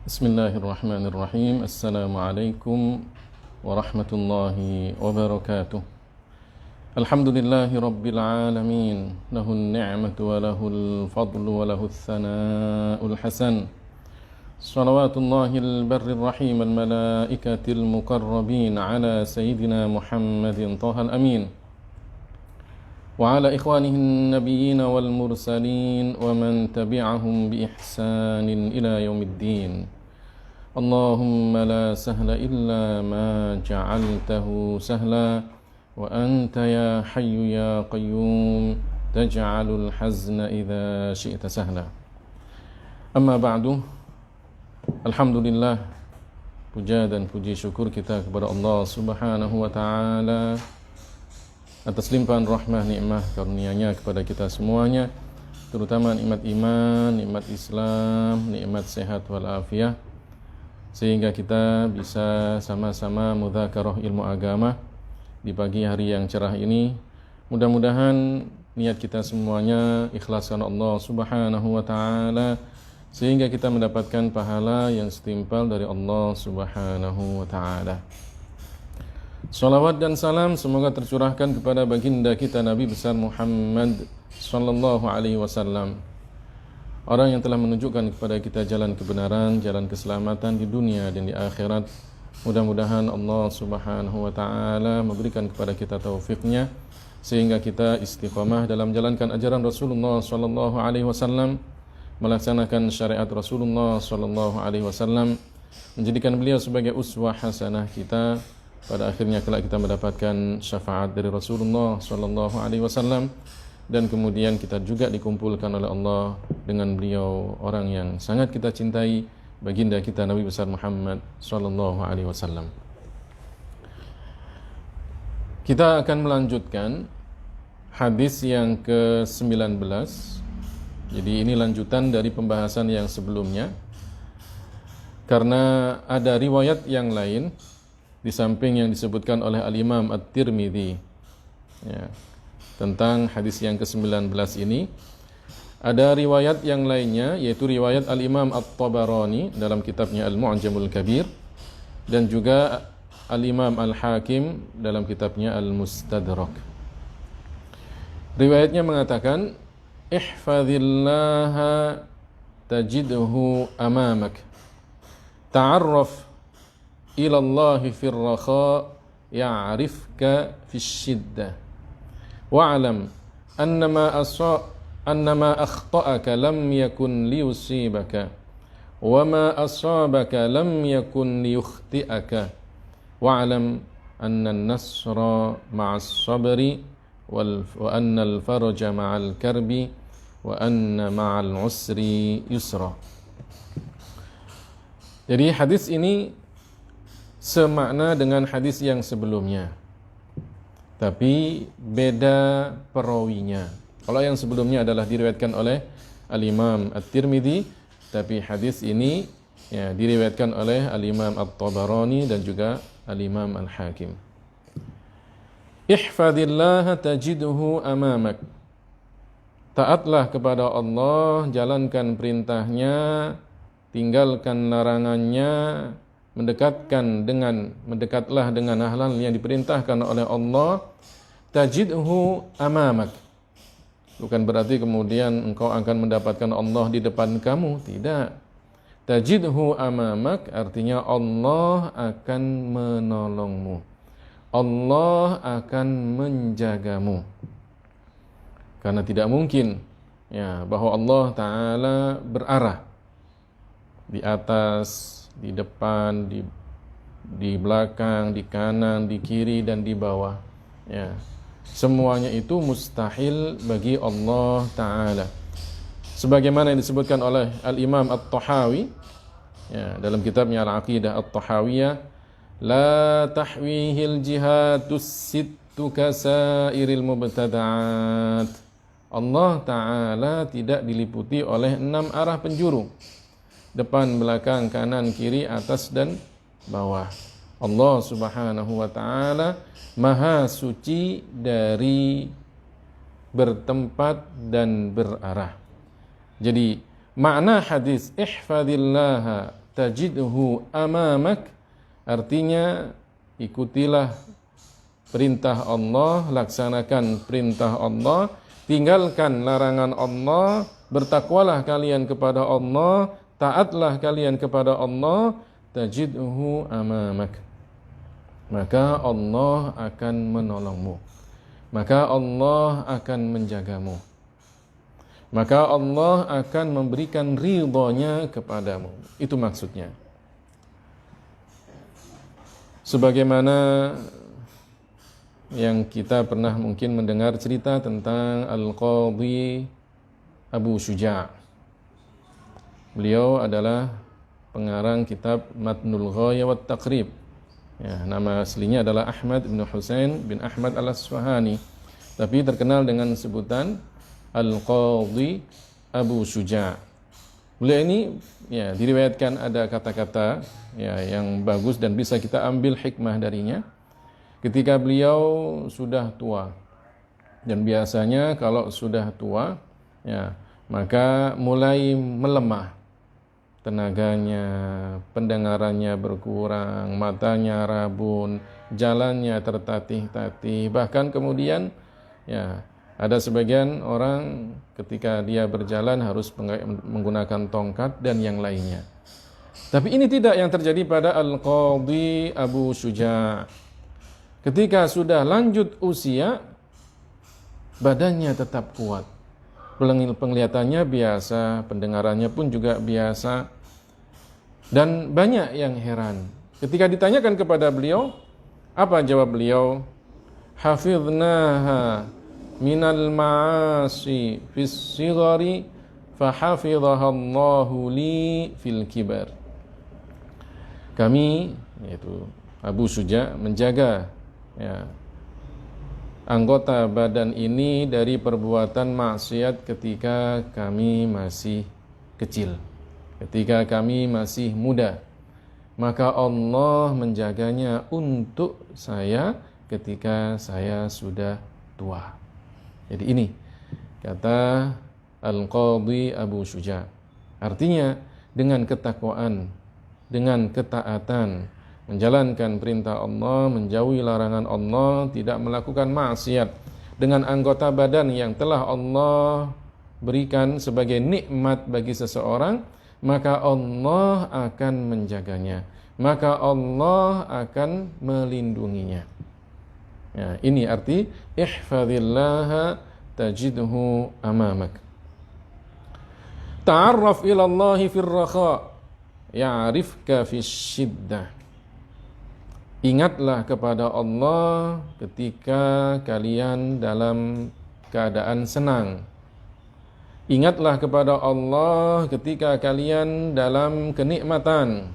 Bismillahirrahmanirrahim. Assalamualaikum warahmatullahi wabarakatuh. Alhamdulillahi rabbil alamin. Lahun ni'matu wa lahul fadlu wa lahus thana'ul hasan. Salawatullahil barrir rahim al malaikatil mukarrabin ala sayyidina Muhammadin tahal amin. Wa ala ikhwanihin nabiyyin wal mursalin wa man tabi'ahum bi ihsanin ila yaumiddin. Allahumma la sahla illa ma ja'altahu sahla wa anta ya hayyu ya qayyum taj'alul hazna idza syi'ta sahla. Amma ba'du. Alhamdulillah, puja dan puji syukur kita kepada Allah Subhanahu wa taala atas limpahan rahmah nikmah karunia-Nya kepada kita semuanya, terutama nikmat iman, nikmat Islam, nikmat sehat wal afiyah, sehingga kita bisa sama-sama mudzakarah ilmu agama di pagi hari yang cerah ini. Mudah-mudahan niat kita semuanya ikhlas karena Allah Subhanahu wa taala, sehingga kita mendapatkan pahala yang setimpal dari Allah Subhanahu wa taala. Salawat dan salam semoga tercurahkan kepada baginda kita Nabi besar Muhammad sallallahu alaihi wasallam, orang yang telah menunjukkan kepada kita jalan kebenaran, jalan keselamatan di dunia dan di akhirat. Mudah-mudahan Allah Subhanahu wa taala memberikan kepada kita taufiknya sehingga kita istiqamah dalam menjalankan ajaran Rasulullah sallallahu alaihi wasallam, melaksanakan syariat Rasulullah sallallahu alaihi wasallam, menjadikan beliau sebagai uswah hasanah kita. Pada akhirnya kelak kita mendapatkan syafaat dari Rasulullah sallallahu alaihi wasallam, dan kemudian kita juga dikumpulkan oleh Allah dengan beliau, orang yang sangat kita cintai, baginda kita Nabi besar Muhammad sallallahu alaihi wasallam. Kita akan melanjutkan hadis yang ke-19. Jadi ini lanjutan dari pembahasan yang sebelumnya, karena ada riwayat yang lain di samping yang disebutkan oleh Al-Imam At-Tirmidzi, ya, tentang hadis yang ke-19 ini. Ada riwayat yang lainnya, yaitu riwayat Al-Imam At-Tabarani dalam kitabnya Al-Mu'jamul Kabir, dan juga Al-Imam Al-Hakim dalam kitabnya Al-Mustadrak. Riwayatnya mengatakan, ihfazillaha tajidhu amamak, ta'arraf ilallahi fir rakha ya'rifka fis shiddah, wa'lam annama akhta'aka lam yakun liyusibaka wa ma asabaka lam yakun liyukhti'aka, wa'lam anna an-nasra ma'as sabri wa anna al-faraja ma'al karbi wa anna ma'al usri yusra. Jadi hadis ini semakna dengan hadis yang sebelumnya, tapi beda perawinya. Kalau yang sebelumnya adalah diriwayatkan oleh Al-Imam At-Tirmidzi, tapi hadis ini ya diriwayatkan oleh Al-Imam At-Tabarani dan juga Al-Imam Al-Hakim. Ihfazillaha tajidhu amamak. Taatlah kepada Allah, jalankan perintahnya, tinggalkan larangannya, mendekatlah dengan hal-hal yang diperintahkan oleh Allah. Tajidhu amamak, bukan berarti kemudian engkau akan mendapatkan Allah di depan kamu, tidak. Tajidhu amamak artinya Allah akan menolongmu, Allah akan menjagamu. Karena tidak mungkin ya bahwa Allah Ta'ala berarah di atas, di depan, di belakang, di kanan, di kiri, dan di bawah. Ya, semuanya itu mustahil bagi Allah Ta'ala. Sebagaimana yang disebutkan oleh Al-Imam At-Tahawi, ya, dalam kitabnya Al-Aqidah At-Tahawiyah, la tahwihil jihatus sittu kasairil mubtada'at. Allah Ta'ala tidak diliputi oleh 6 arah penjuru, depan, belakang, kanan, kiri, atas, dan bawah. Allah Subhanahu wa taala maha suci dari bertempat dan berarah. Jadi makna hadis ihfazillaha tajidhu amamak, artinya ikutilah perintah Allah, laksanakan perintah Allah, tinggalkan larangan Allah, bertakwalah kalian kepada Allah, taatlah kalian kepada Allah, tajidhu amamak. Maka Allah akan menolongmu. Maka Allah akan menjagamu. Maka Allah akan memberikan ridhonya kepadamu. Itu maksudnya. Sebagaimana yang kita pernah mungkin mendengar cerita tentang Al-Qadhi Abu Syuja'. Beliau adalah pengarang kitab Matnul Ghaya wat Taqrib. Ya, nama aslinya adalah Ahmad bin Husain bin Ahmad al-Asfahani, tapi terkenal dengan sebutan Al-Qadhi Abu Syuja'. Beliau ini ya diriwayatkan ada kata-kata ya yang bagus dan bisa kita ambil hikmah darinya. Ketika beliau sudah tua, dan biasanya kalau sudah tua ya maka mulai melemah tenaganya, pendengarannya berkurang, matanya rabun, jalannya tertatih-tatih, bahkan kemudian ya ada sebagian orang ketika dia berjalan harus menggunakan tongkat dan yang lainnya. Tapi ini tidak yang terjadi pada Al-Qadhi Abu Syuja'. Ketika sudah lanjut usia, badannya tetap kuat, penglihatannya biasa, pendengarannya pun juga biasa. Dan banyak yang heran ketika ditanyakan kepada beliau, apa jawab beliau? Hafidnaha minal ma'asi fis sighari fahafidhaha Allahu li fil kibar. Kami, yaitu Abu Syuja', menjaga ya anggota badan ini dari perbuatan maksiat ketika kami masih kecil, ketika kami masih muda. Maka Allah menjaganya untuk saya ketika saya sudah tua. Jadi ini kata Al-Qadhi Abu Syuja'. Artinya dengan ketakwaan, dengan ketaatan, menjalankan perintah Allah, menjauhi larangan Allah, tidak melakukan maksiat dengan anggota badan yang telah Allah berikan sebagai nikmat bagi seseorang, maka Allah akan menjaganya, maka Allah akan melindunginya. Ya, ini arti ihfazillaha tajidhu amamak. Ta'arraf ila Allahi fir rakha ya'rifka fis syiddah. Ingatlah kepada Allah ketika kalian dalam keadaan senang. Ingatlah kepada Allah ketika kalian dalam kenikmatan.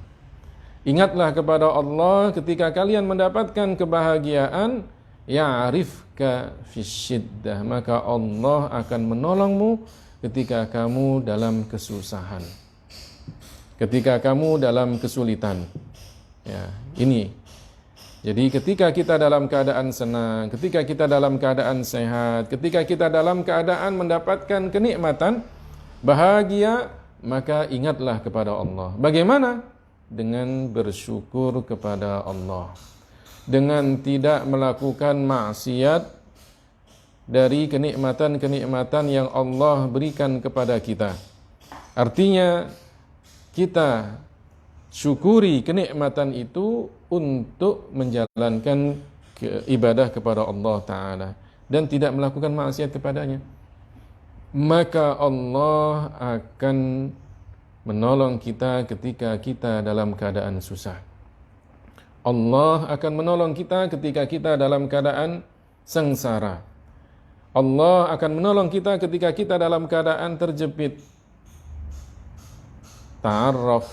Ingatlah kepada Allah ketika kalian mendapatkan kebahagiaan. Ya'rifka fisyiddah, maka Allah akan menolongmu ketika kamu dalam kesusahan, ketika kamu dalam kesulitan. Ya, ini. Jadi ketika kita dalam keadaan senang, ketika kita dalam keadaan sehat, ketika kita dalam keadaan mendapatkan kenikmatan, bahagia, maka ingatlah kepada Allah. Bagaimana? Dengan bersyukur kepada Allah, dengan tidak melakukan maksiat dari kenikmatan-kenikmatan yang Allah berikan kepada kita. Artinya kita syukuri kenikmatan itu untuk menjalankan ibadah kepada Allah Ta'ala dan tidak melakukan maksiat kepadanya. Maka Allah akan menolong kita ketika kita dalam keadaan susah. Allah akan menolong kita ketika kita dalam keadaan sengsara. Allah akan menolong kita ketika kita dalam keadaan terjepit. Ta'arraf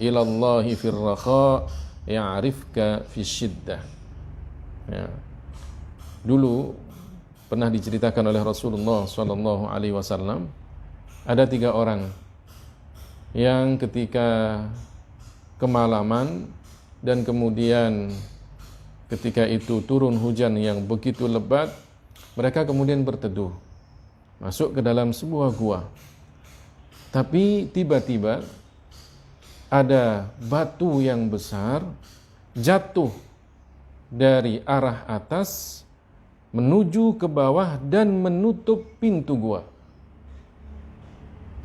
ilallahi fir rakha ya'rifka fisyiddah. Ya. Dulu pernah diceritakan oleh Rasulullah sallallahu alaihi wasallam, ada 3 orang yang ketika kemalaman dan kemudian ketika itu turun hujan yang begitu lebat, mereka kemudian berteduh masuk ke dalam sebuah gua. Tapi tiba-tiba ada batu yang besar jatuh dari arah atas menuju ke bawah dan menutup pintu gua.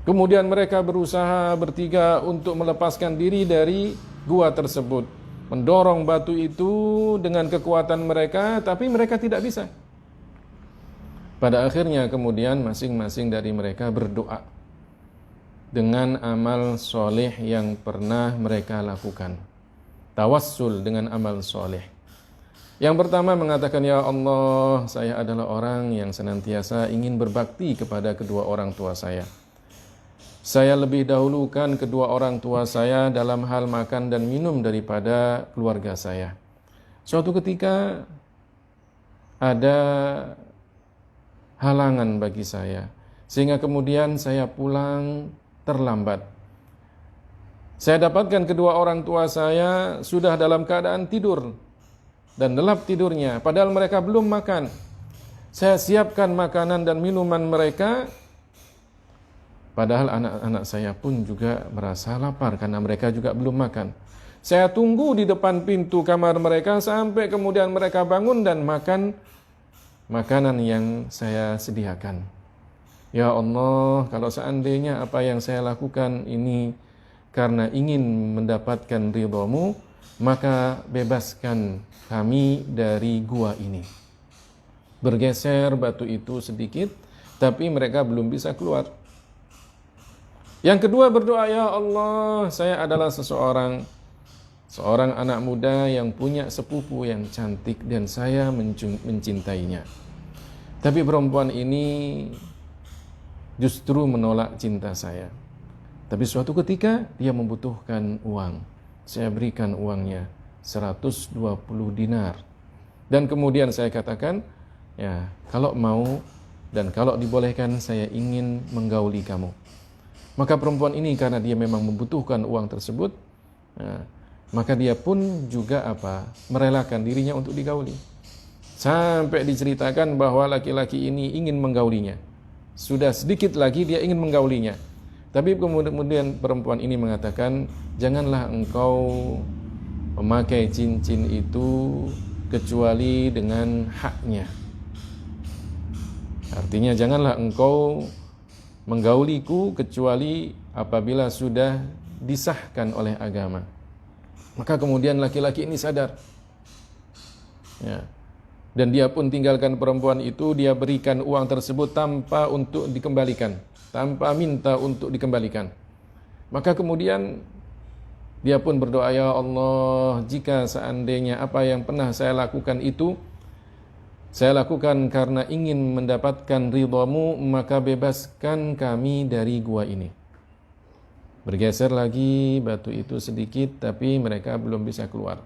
Kemudian mereka berusaha bertiga untuk melepaskan diri dari gua tersebut, mendorong batu itu dengan kekuatan mereka, tapi mereka tidak bisa. Pada akhirnya kemudian masing-masing dari mereka berdoa dengan amal soleh yang pernah mereka lakukan. Tawassul dengan amal soleh. Yang pertama mengatakan, ya Allah, saya adalah orang yang senantiasa ingin berbakti kepada kedua orang tua saya. Saya lebih dahulukan kedua orang tua saya dalam hal makan dan minum daripada keluarga saya. Suatu ketika ada halangan bagi saya, sehingga kemudian saya pulang terlambat. Saya dapatkan kedua orang tua saya sudah dalam keadaan tidur dan lelap tidurnya, padahal mereka belum makan. Saya siapkan makanan dan minuman mereka, padahal anak-anak saya pun juga merasa lapar karena mereka juga belum makan. Saya tunggu di depan pintu kamar mereka sampai kemudian mereka bangun dan makan makanan yang saya sediakan. Ya Allah, kalau seandainya apa yang saya lakukan ini karena ingin mendapatkan ridha-Mu, maka bebaskan kami dari gua ini. Bergeser batu itu sedikit, tapi mereka belum bisa keluar. Yang kedua berdoa, ya Allah, saya adalah seorang anak muda yang punya sepupu yang cantik dan saya mencintainya. Tapi perempuan ini justru menolak cinta saya. Tapi suatu ketika dia membutuhkan uang. Saya berikan uangnya 120 dinar. Dan kemudian saya katakan, ya, kalau mau dan kalau dibolehkan saya ingin menggauli kamu. Maka perempuan ini karena dia memang membutuhkan uang tersebut, maka dia pun juga merelakan dirinya untuk digauli. Sampai diceritakan bahwa laki-laki ini ingin menggaulinya. Sudah sedikit lagi dia ingin menggaulinya. Tapi kemudian perempuan ini mengatakan, janganlah engkau memakai cincin itu kecuali dengan haknya. Artinya janganlah engkau menggauliku kecuali apabila sudah disahkan oleh agama. Maka kemudian laki-laki ini sadar. Ya. Dan dia pun tinggalkan perempuan itu, dia berikan uang tersebut tanpa untuk dikembalikan, tanpa minta untuk dikembalikan. Maka kemudian dia pun berdoa, ya Allah, jika seandainya apa yang pernah saya lakukan itu saya lakukan karena ingin mendapatkan ridha-Mu, maka bebaskan kami dari gua ini. Bergeser lagi batu itu sedikit, tapi mereka belum bisa keluar.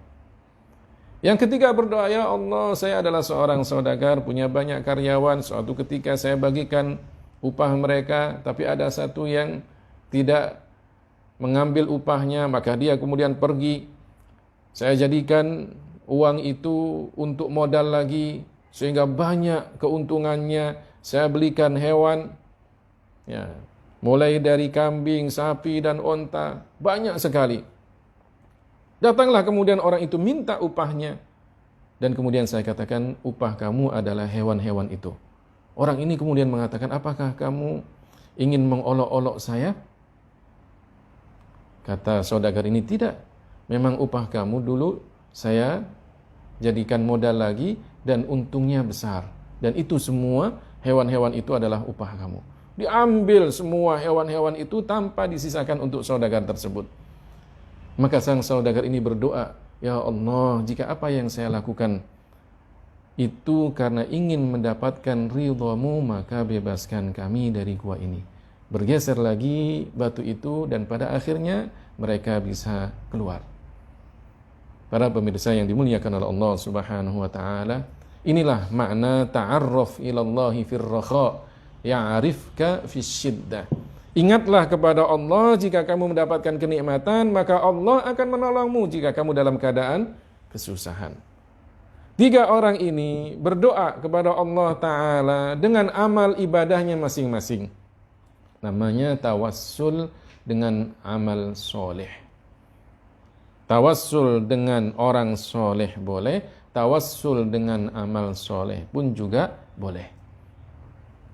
Yang ketiga berdoa, ya Allah, saya adalah seorang saudagar, punya banyak karyawan. Suatu ketika saya bagikan upah mereka, tapi ada satu yang tidak mengambil upahnya, maka dia kemudian pergi. Saya jadikan uang itu untuk modal lagi, sehingga banyak keuntungannya. Saya belikan hewan, ya, mulai dari kambing, sapi, dan onta, banyak sekali. Datanglah kemudian orang itu minta upahnya. Dan kemudian saya katakan, upah kamu adalah hewan-hewan itu. Orang ini kemudian mengatakan, apakah kamu ingin mengolok-olok saya? Kata saudagar ini, tidak. Memang upah kamu dulu saya jadikan modal lagi dan untungnya besar. Dan itu semua, hewan-hewan itu adalah upah kamu. Diambil semua hewan-hewan itu tanpa disisakan untuk saudagar tersebut. Maka sang saudagar ini berdoa, ya Allah, jika apa yang saya lakukan itu karena ingin mendapatkan ridha-Mu, maka bebaskan kami dari gua ini. Bergeser lagi batu itu dan pada akhirnya mereka bisa keluar. Para pemirsa yang dimuliakan oleh Allah Subhanahu wa taala, inilah makna ta'arraf ilallahi fir rakha ya'rifka fis syiddah. Ingatlah kepada Allah jika kamu mendapatkan kenikmatan, maka Allah akan menolongmu jika kamu dalam keadaan kesusahan. 3 orang ini berdoa kepada Allah Ta'ala dengan amal ibadahnya masing-masing. Namanya tawassul dengan amal soleh. Tawassul dengan orang soleh boleh, tawassul dengan amal soleh pun juga boleh.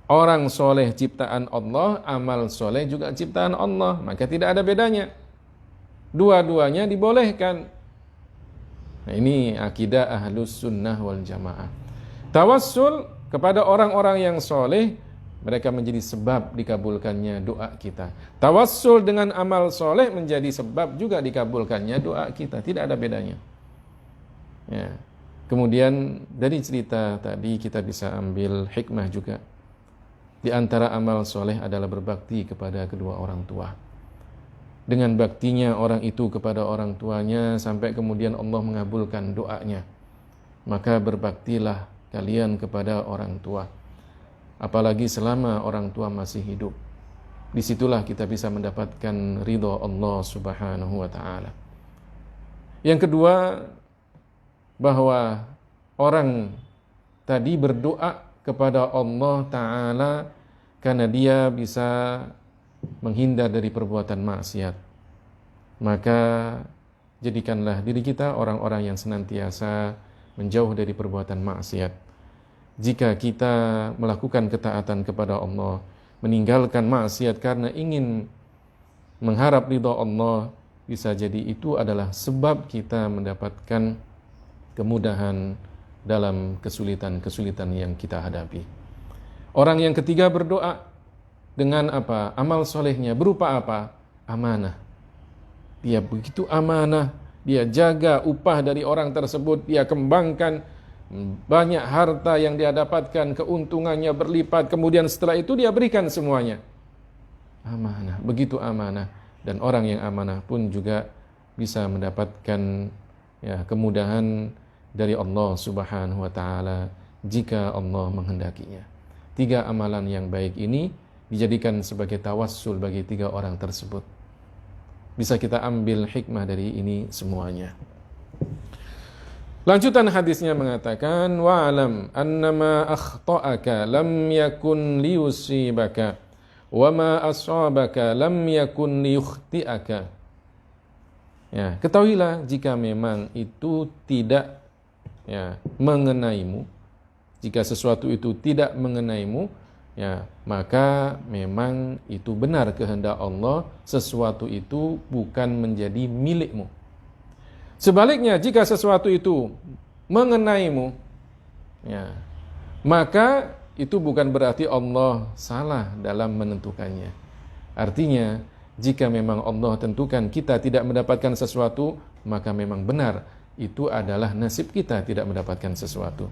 Orang soleh ciptaan Allah, amal soleh juga ciptaan Allah, maka tidak ada bedanya. Dua-duanya dibolehkan. Nah, ini akidah ahlus sunnah wal jamaah. Tawassul kepada orang-orang yang soleh, mereka menjadi sebab dikabulkannya doa kita. Tawassul dengan amal soleh menjadi sebab juga dikabulkannya doa kita. Tidak ada bedanya. Ya. Kemudian dari cerita tadi kita bisa ambil hikmah juga. Di antara amal soleh adalah berbakti kepada kedua orang tua. Dengan baktinya orang itu kepada orang tuanya sampai kemudian Allah mengabulkan doanya. Maka berbaktilah kalian kepada orang tua. Apalagi selama orang tua masih hidup. Disitulah kita bisa mendapatkan ridha Allah subhanahu wa ta'ala. Yang kedua, bahwa orang tadi berdoa kepada Allah ta'ala karena dia bisa menghindar dari perbuatan maksiat. Maka jadikanlah diri kita orang-orang yang senantiasa menjauh dari perbuatan maksiat. Jika kita melakukan ketaatan kepada Allah, meninggalkan maksiat karena ingin mengharap ridha Allah, bisa jadi itu adalah sebab kita mendapatkan kemudahan dalam kesulitan-kesulitan yang kita hadapi. Orang yang ketiga berdoa dengan apa? Amal solehnya berupa apa? Amanah. Dia begitu amanah, dia jaga upah dari orang tersebut, dia kembangkan, banyak harta yang dia dapatkan, keuntungannya berlipat, kemudian setelah itu dia berikan semuanya. Amanah, begitu amanah. Dan orang yang amanah pun juga bisa mendapatkan kemudahan dari Allah subhanahu wa ta'ala jika Allah menghendakinya. 3 amalan yang baik ini dijadikan sebagai tawassul bagi 3 orang tersebut. Bisa kita ambil hikmah dari ini semuanya. Lanjutan hadisnya mengatakan, wa'alam annama akhta'aka lam yakun liyusibaka wa ma asabaka lam yakun liyukhti'aka. Ya, ketahuilah jika memang itu tidak mengenaimu, jika sesuatu itu tidak mengenaimu, maka memang itu benar kehendak Allah, sesuatu itu bukan menjadi milikmu. Sebaliknya, jika sesuatu itu mengenaimu, maka itu bukan berarti Allah salah dalam menentukannya. Artinya, jika memang Allah tentukan kita tidak mendapatkan sesuatu, maka memang benar itu adalah nasib kita tidak mendapatkan sesuatu.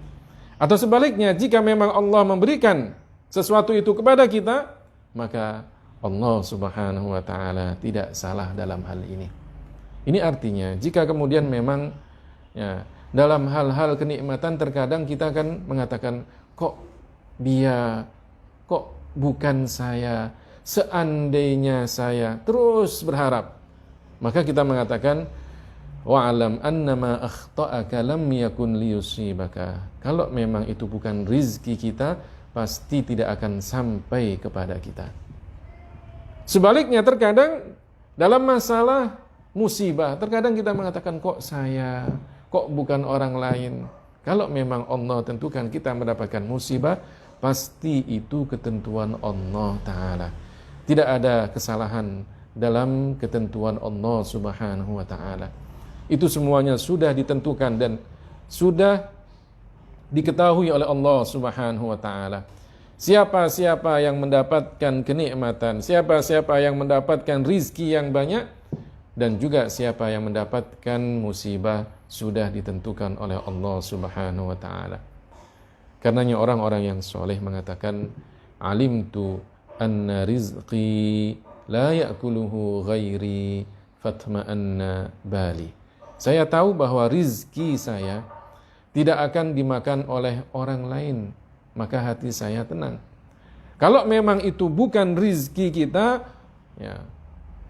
Atau sebaliknya, jika memang Allah memberikan sesuatu itu kepada kita, maka Allah subhanahu wa ta'ala tidak salah dalam hal ini. Ini artinya, jika kemudian memang dalam hal-hal kenikmatan terkadang kita akan mengatakan, kok bukan saya, seandainya saya, terus berharap. Maka kita mengatakan, wa'alam annama akhta'aka lam yakun liyusibaka. Kalau memang itu bukan rizki kita, pasti tidak akan sampai kepada kita. Sebaliknya, terkadang dalam masalah musibah, terkadang kita mengatakan, kok saya, kok bukan orang lain. Kalau memang Allah tentukan kita mendapatkan musibah, pasti itu ketentuan Allah Ta'ala. Tidak ada kesalahan dalam ketentuan Allah Subhanahu wa Ta'ala. Itu semuanya sudah ditentukan dan sudah diketahui oleh Allah Subhanahu wa Ta'ala. Siapa-siapa yang mendapatkan kenikmatan, siapa-siapa yang mendapatkan rizki yang banyak, dan juga siapa yang mendapatkan musibah sudah ditentukan oleh Allah Subhanahu wa ta'ala. Karenanya orang-orang yang soleh mengatakan, alimtu anna rizqi la ya'kuluhu ghairi fatma'anna bali. Saya tahu bahwa rizki saya tidak akan dimakan oleh orang lain, maka hati saya tenang. Kalau memang itu bukan rizki kita,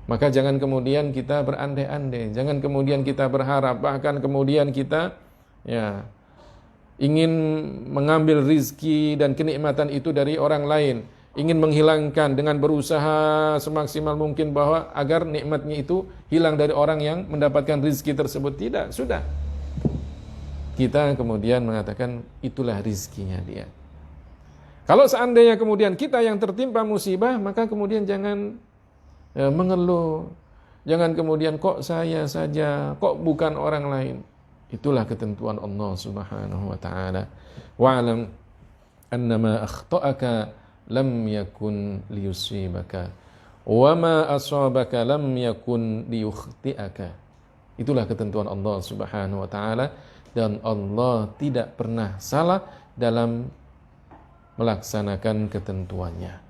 maka jangan kemudian kita berandai-andai, jangan kemudian kita berharap, bahkan kemudian kita ingin mengambil rizki dan kenikmatan itu dari orang lain. ingin menghilangkan dengan berusaha semaksimal mungkin bahwa agar nikmatnya itu hilang dari orang yang mendapatkan rizki tersebut. Tidak, sudah. Kita kemudian mengatakan itulah rizkinya dia. Kalau seandainya kemudian kita yang tertimpa musibah, maka kemudian jangan mengeluh. Jangan kemudian kok saya saja, kok bukan orang lain. Itulah ketentuan Allah Subhanahu wa taala. Wa'lam annama akhta'aka lam yakun liyusibaka wa ma asabaka lam yakun liyukhti'aka. Itulah ketentuan Allah Subhanahu wa taala, dan Allah tidak pernah salah dalam melaksanakan ketentuannya.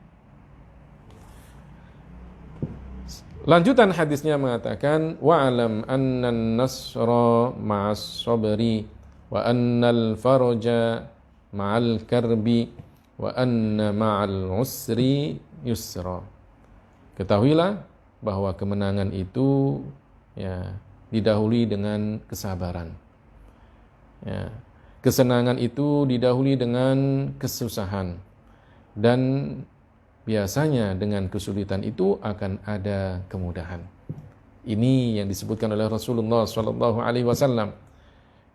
Lanjutan hadisnya mengatakan wa'lam annan nasra ma'as sabri wa annal faraja ma'al karbi wa anna ma'al usri yusra. Ketahuilah bahwa kemenangan itu didahului dengan kesabaran. Kesenangan itu didahului dengan kesusahan, dan biasanya dengan kesulitan itu akan ada kemudahan. Ini yang disebutkan oleh Rasulullah SAW,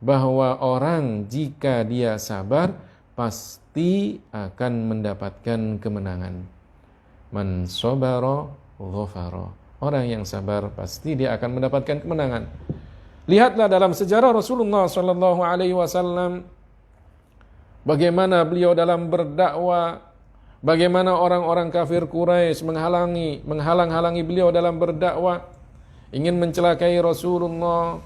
bahwa orang jika dia sabar pasti akan mendapatkan kemenangan. Man sabara ghafara. Orang yang sabar pasti dia akan mendapatkan kemenangan. Lihatlah dalam sejarah Rasulullah SAW, bagaimana beliau dalam berdakwah, bagaimana orang-orang kafir Quraisy menghalang-halangi beliau dalam berdakwah, ingin mencelakai Rasulullah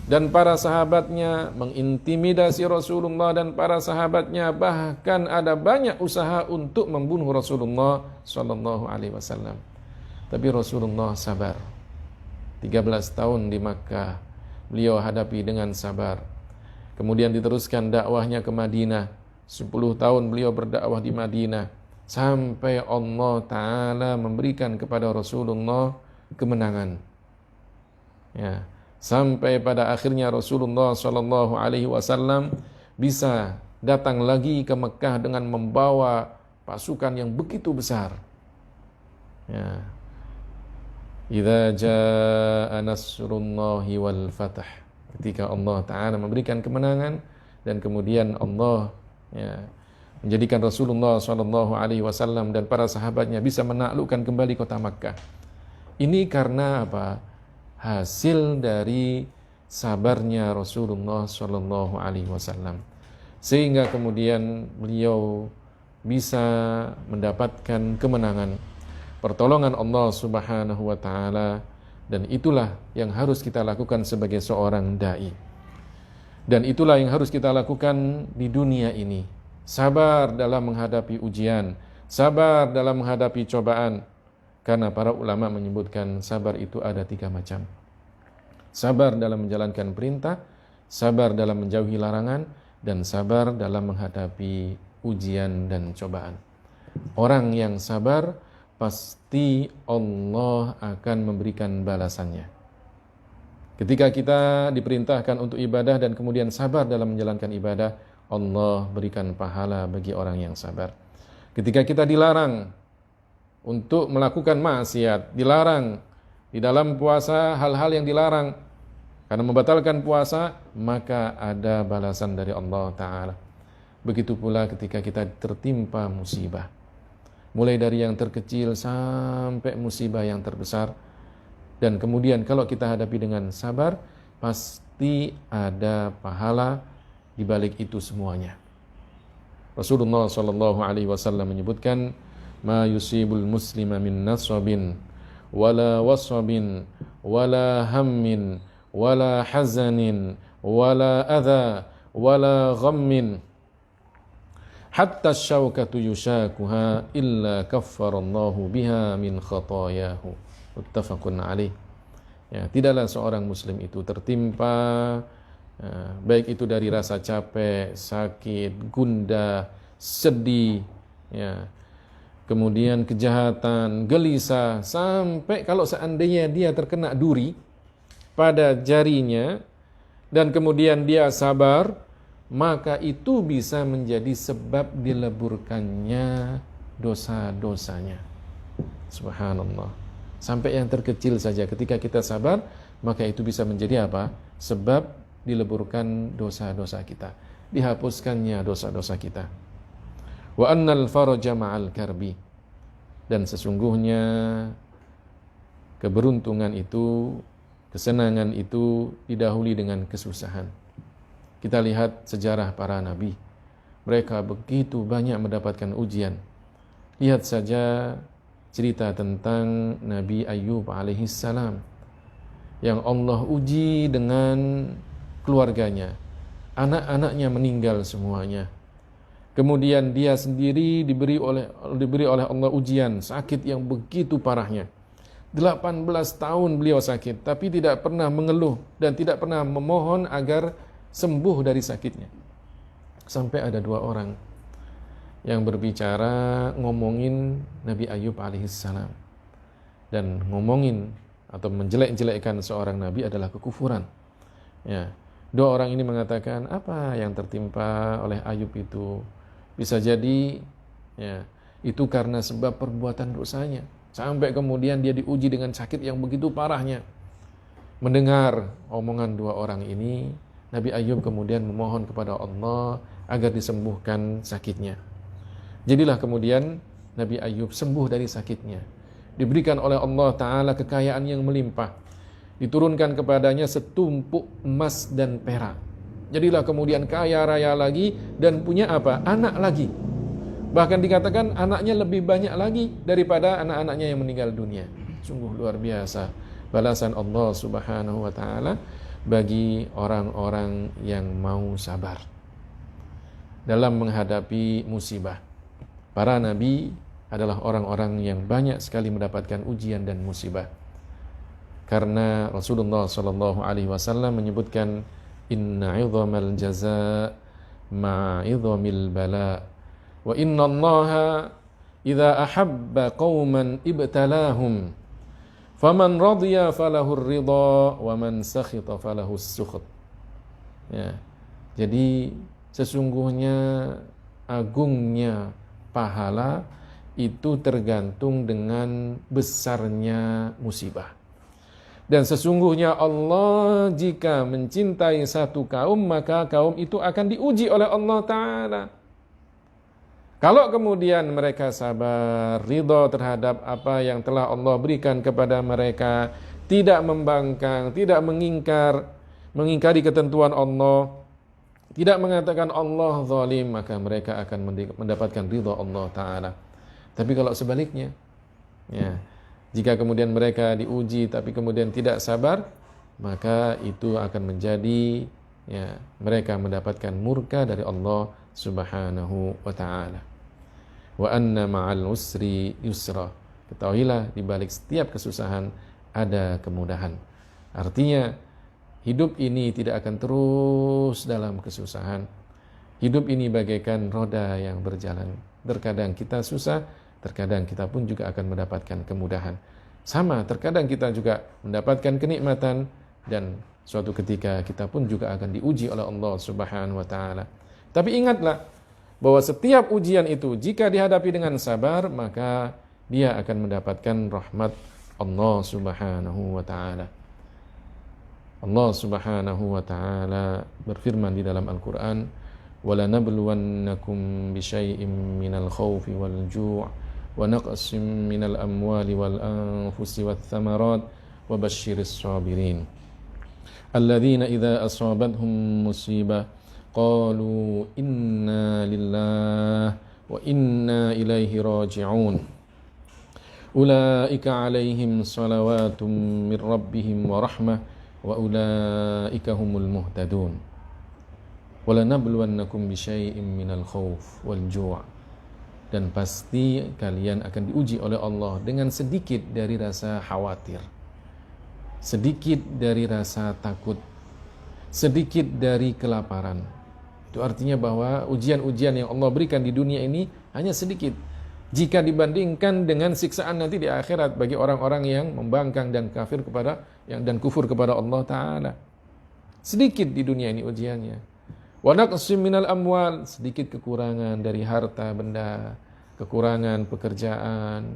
dan para sahabatnya, mengintimidasi Rasulullah dan para sahabatnya, bahkan ada banyak usaha untuk membunuh Rasulullah SAW. Tapi Rasulullah sabar. 13 tahun di Makkah beliau hadapi dengan sabar. Kemudian diteruskan dakwahnya ke Madinah. 10 tahun beliau berdakwah di Madinah, sampai Allah Ta'ala memberikan kepada Rasulullah kemenangan. Sampai pada akhirnya Rasulullah SAW bisa datang lagi ke Mekah dengan membawa pasukan yang begitu besar. Idza jaa nasrullahi wal fath. Ketika Allah Ta'ala memberikan kemenangan, dan kemudian Allah menjadikan Rasulullah SAW dan para sahabatnya bisa menaklukkan kembali kota Makkah. Ini karena apa? Hasil dari sabarnya Rasulullah SAW, sehingga kemudian beliau bisa mendapatkan kemenangan, pertolongan Allah Subhanahu wa taala. Dan itulah yang harus kita lakukan sebagai seorang dai. Dan itulah yang harus kita lakukan di dunia ini. Sabar dalam menghadapi ujian, sabar dalam menghadapi cobaan. Karena para ulama menyebutkan sabar itu ada 3 macam. Sabar dalam menjalankan perintah, sabar dalam menjauhi larangan, dan sabar dalam menghadapi ujian dan cobaan. Orang yang sabar pasti Allah akan memberikan balasannya. Ketika kita diperintahkan untuk ibadah dan kemudian sabar dalam menjalankan ibadah, Allah berikan pahala bagi orang yang sabar. Ketika kita dilarang untuk melakukan maksiat, dilarang di dalam puasa hal-hal yang dilarang karena membatalkan puasa, maka ada balasan dari Allah Ta'ala. Begitu pula ketika kita tertimpa musibah, mulai dari yang terkecil sampai musibah yang terbesar. Dan kemudian kalau kita hadapi dengan sabar, pasti ada pahala di balik itu semuanya. Rasulullah SAW menyebutkan, ma yusibul muslima min nasabin wala wasabin wala hammin wala hazanin wala adha wala ghammin hatta syaukatu yushakuha illa kaffarallahu biha min khatayahu. Muttafaqun alaih. Tidaklah seorang muslim itu tertimpa baik itu dari rasa capek, sakit, gundah, sedih, kemudian kejahatan, gelisah, sampai kalau seandainya dia terkena duri pada jarinya dan kemudian dia sabar, maka itu bisa menjadi sebab dileburkannya dosa-dosanya. Subhanallah. Sampai yang terkecil saja ketika kita sabar, maka itu bisa menjadi apa? Sebab dileburkan dosa-dosa kita, dihapuskannya dosa-dosa kita. Wa annal faraja ma'al karbi. Dan sesungguhnya keberuntungan itu, kesenangan itu didahului dengan kesusahan. Kita lihat sejarah para nabi. Mereka begitu banyak mendapatkan ujian. Lihat saja cerita tentang Nabi Ayyub alaihi salam yang Allah uji dengan keluarganya. Anak-anaknya meninggal semuanya. Kemudian dia sendiri diberi oleh Allah ujian sakit yang begitu parahnya. 18 tahun beliau sakit, tapi tidak pernah mengeluh dan tidak pernah memohon agar sembuh dari sakitnya. Sampai ada 2 orang yang berbicara ngomongin Nabi Ayyub alaihissalam, dan ngomongin atau menjelek-jelekkan seorang nabi adalah kekufuran. Ya, 2 orang ini mengatakan apa yang tertimpa oleh Ayub itu bisa jadi ya itu karena sebab perbuatan dosanya, sampai kemudian dia diuji dengan sakit yang begitu parahnya. Mendengar omongan 2 orang ini, Nabi Ayyub kemudian memohon kepada Allah agar disembuhkan sakitnya. Jadilah kemudian Nabi Ayyub sembuh dari sakitnya. Diberikan oleh Allah Ta'ala kekayaan yang melimpah. Diturunkan kepadanya setumpuk emas dan perak. Jadilah kemudian kaya raya lagi dan punya apa? Anak lagi. Bahkan dikatakan anaknya lebih banyak lagi daripada anak-anaknya yang meninggal dunia. Sungguh luar biasa balasan Allah Subhanahu wa Ta'ala bagi orang-orang yang mau sabar dalam menghadapi musibah. Para nabi adalah orang-orang yang banyak sekali mendapatkan ujian dan musibah. Karena Rasulullah SAW menyebutkan inna 'idhamal jazaa ma'a 'idhamil bala wa inna Allaha idza ahabba qauman ibtalahum faman radiya falahur ridha wa man sakhita falahus sukht. Ya. Jadi sesungguhnya agungnya pahala itu tergantung dengan besarnya musibah. Dan sesungguhnya Allah jika mencintai satu kaum, maka kaum itu akan diuji oleh Allah Ta'ala. Kalau kemudian mereka sabar, ridha terhadap apa yang telah Allah berikan kepada mereka, tidak membangkang, tidak mengingkari ketentuan Allah, tidak mengatakan Allah zalim, maka mereka akan mendapatkan ridha Allah Ta'ala. Tapi kalau sebaliknya, ya, jika kemudian mereka diuji tapi kemudian tidak sabar, maka itu akan menjadi ya, mereka mendapatkan murka dari Allah Subhanahu wa Ta'ala. Wa anna ma'al usri yusra. Ketahuilah di balik setiap kesusahan ada kemudahan. Artinya hidup ini tidak akan terus dalam kesusahan. Hidup ini bagaikan roda yang berjalan. Terkadang kita susah, terkadang kita pun juga akan mendapatkan kemudahan. Sama, terkadang kita juga mendapatkan kenikmatan dan suatu ketika kita pun juga akan diuji oleh Allah Subhanahu wa Ta'ala. Tapi ingatlah bahwa setiap ujian itu jika dihadapi dengan sabar, maka dia akan mendapatkan rahmat Allah Subhanahu wa Ta'ala. Allah Subhanahu wa Ta'ala berfirman di dalam Al-Qur'an, "Wala nabluwannakum bisyai'im minal khaufi wal ju' wa naqsim minal amwali wal anfusi wath thamarat wa basyiris sabirin alladzina idza asabathum musibah qalu inna lillahi wa inna ilaihi raji'un ulaika 'alaihim salawatum mir rabbihim wa rahmah wa ulaika humul muhtadun wala nabluwannakum bisyai'im minal khauf wal ju'." Dan pasti kalian akan diuji oleh Allah dengan sedikit dari rasa khawatir, sedikit dari rasa takut, sedikit dari kelaparan. Itu artinya bahwa ujian-ujian yang Allah berikan di dunia ini hanya sedikit jika dibandingkan dengan siksaan nanti di akhirat bagi orang-orang yang membangkang dan kafir kepada dan kufur kepada Allah Ta'ala. Sedikit di dunia ini ujiannya. Wa naqsim minal amwal, sedikit kekurangan dari harta benda. kekurangan pekerjaan,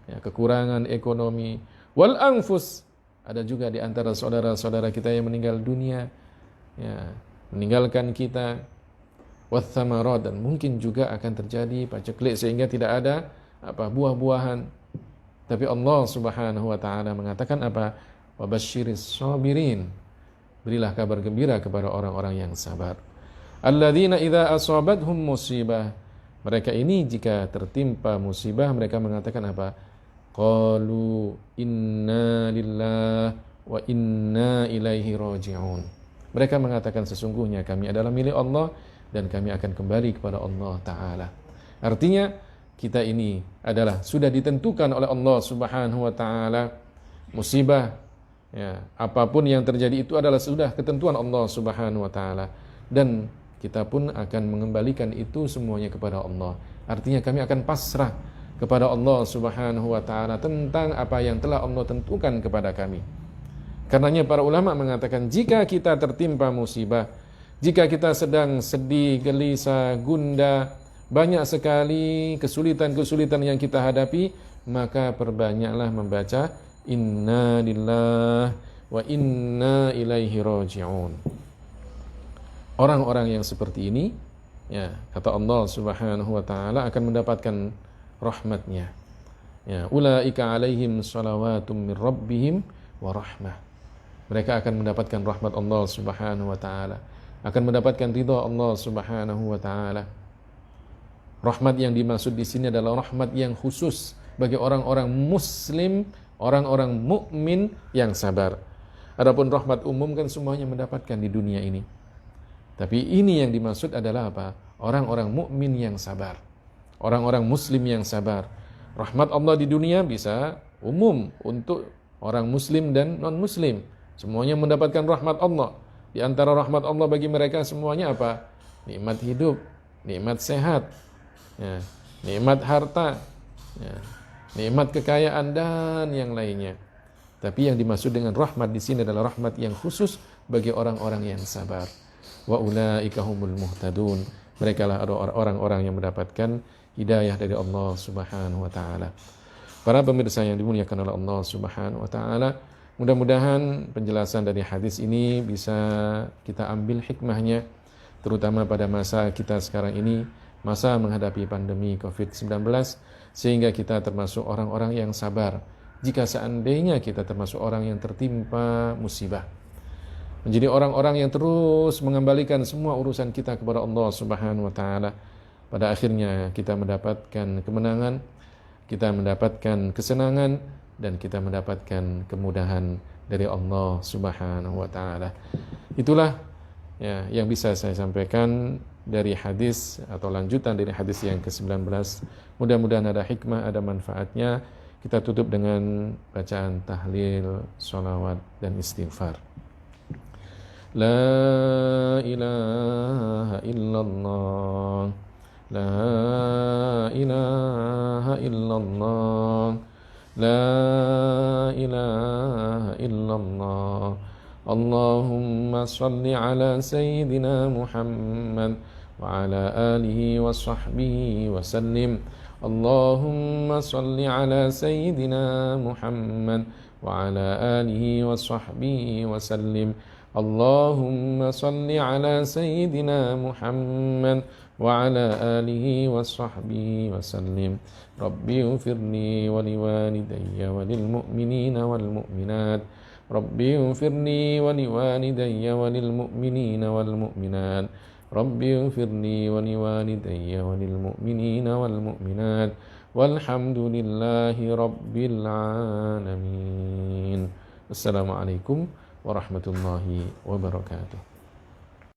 ya, kekurangan ekonomi. Wal anfus, ada juga di antara saudara-saudara kita yang meninggal dunia, ya, meninggalkan kita. Wathamarat, dan mungkin juga akan terjadi paceklik sehingga tidak ada buah-buahan. Tapi Allah Subhanahu wa taala mengatakan apa? Wabasyiris sabirin. Berilah kabar gembira kepada orang-orang yang sabar. Alladzina idza asabathum musibah. Mereka ini jika tertimpa musibah mereka mengatakan apa? Qalu inna lillahi wa inna ilaihi raji'un. Mereka mengatakan sesungguhnya kami adalah milik Allah dan kami akan kembali kepada Allah Ta'ala. Artinya kita ini adalah sudah ditentukan oleh Allah Subhanahu wa Ta'ala. Musibah, ya, apapun yang terjadi itu adalah sudah ketentuan Allah Subhanahu wa Ta'ala, dan kita pun akan mengembalikan itu semuanya kepada Allah. Artinya kami akan pasrah kepada Allah Subhanahu wa Ta'ala tentang apa yang telah Allah tentukan kepada kami. Karenanya para ulama mengatakan jika kita tertimpa musibah, jika kita sedang sedih, gelisah, gundah, banyak sekali kesulitan-kesulitan yang kita hadapi, maka perbanyaklah membaca inna lillahi wa inna ilaihi raji'un. Orang-orang yang seperti ini, ya, kata Allah Subhanahu wa taala, akan mendapatkan rahmatnya. Ya, ulaika alaihim salawatum min rabbihim wa rahmah. Mereka akan mendapatkan rahmat Allah Subhanahu wa taala, akan mendapatkan ridha Allah Subhanahu wa taala. Rahmat yang dimaksud di sini adalah rahmat yang khusus bagi orang-orang muslim, orang-orang mukmin yang sabar. Adapun rahmat umum kan semuanya mendapatkan di dunia ini. Tapi ini yang dimaksud adalah apa? Orang-orang mukmin yang sabar. Orang-orang muslim yang sabar. Rahmat Allah di dunia bisa umum untuk orang muslim dan non-muslim. Semuanya mendapatkan rahmat Allah. Di antara rahmat Allah bagi mereka semuanya apa? Nikmat hidup, nikmat sehat, ya, nikmat harta, ya, nikmat kekayaan dan yang lainnya. Tapi yang dimaksud dengan rahmat di sini adalah rahmat yang khusus bagi orang-orang yang sabar. Wa ulaika humul muhtadun. Mereka lah orang-orang yang mendapatkan hidayah dari Allah Subhanahu wa taala. Para pemirsa yang dimuliakan oleh Allah Subhanahu wa taala, mudah-mudahan penjelasan dari hadis ini bisa kita ambil hikmahnya, terutama pada masa kita sekarang ini, masa menghadapi pandemi COVID-19, sehingga kita termasuk orang-orang yang sabar. Jika seandainya kita termasuk orang yang tertimpa musibah, menjadi orang-orang yang terus mengembalikan semua urusan kita kepada Allah Subhanahu wa taala, pada akhirnya kita mendapatkan kemenangan, kita mendapatkan kesenangan, dan kita mendapatkan kemudahan dari Allah Subhanahu wa taala. Itulah, ya, yang bisa saya sampaikan dari hadis atau lanjutan dari hadis yang ke-19. Mudah-mudahan ada hikmah, ada manfaatnya. Kita tutup dengan bacaan tahlil, sholawat, dan istighfar. La ilaha illallah, la ilaha illallah, la ilaha illallah. Allahumma salli ala sayyidina Muhammad wa ala alihi wa sahbihi wa sallim. Allahumma salli ala sayyidina Muhammad wa ala alihi wa sahbihi wa sallim. Allahumma salli ala sayyidina Muhammad wa ala alihi wa sahbihi wa sallim. Rabbi ighfirli wa liwalidayya wa lil mu'minina wal mu'minat. Rabbi ighfirli wa liwalidayya wa lil mu'minina wal mu'minat. Rabbi ighfirli wa liwalidayya wa lil mu'minina wal mu'minat. Walhamdulillahi rabbil alamin. Assalamualaikum warahmatullahi wabarakatuh.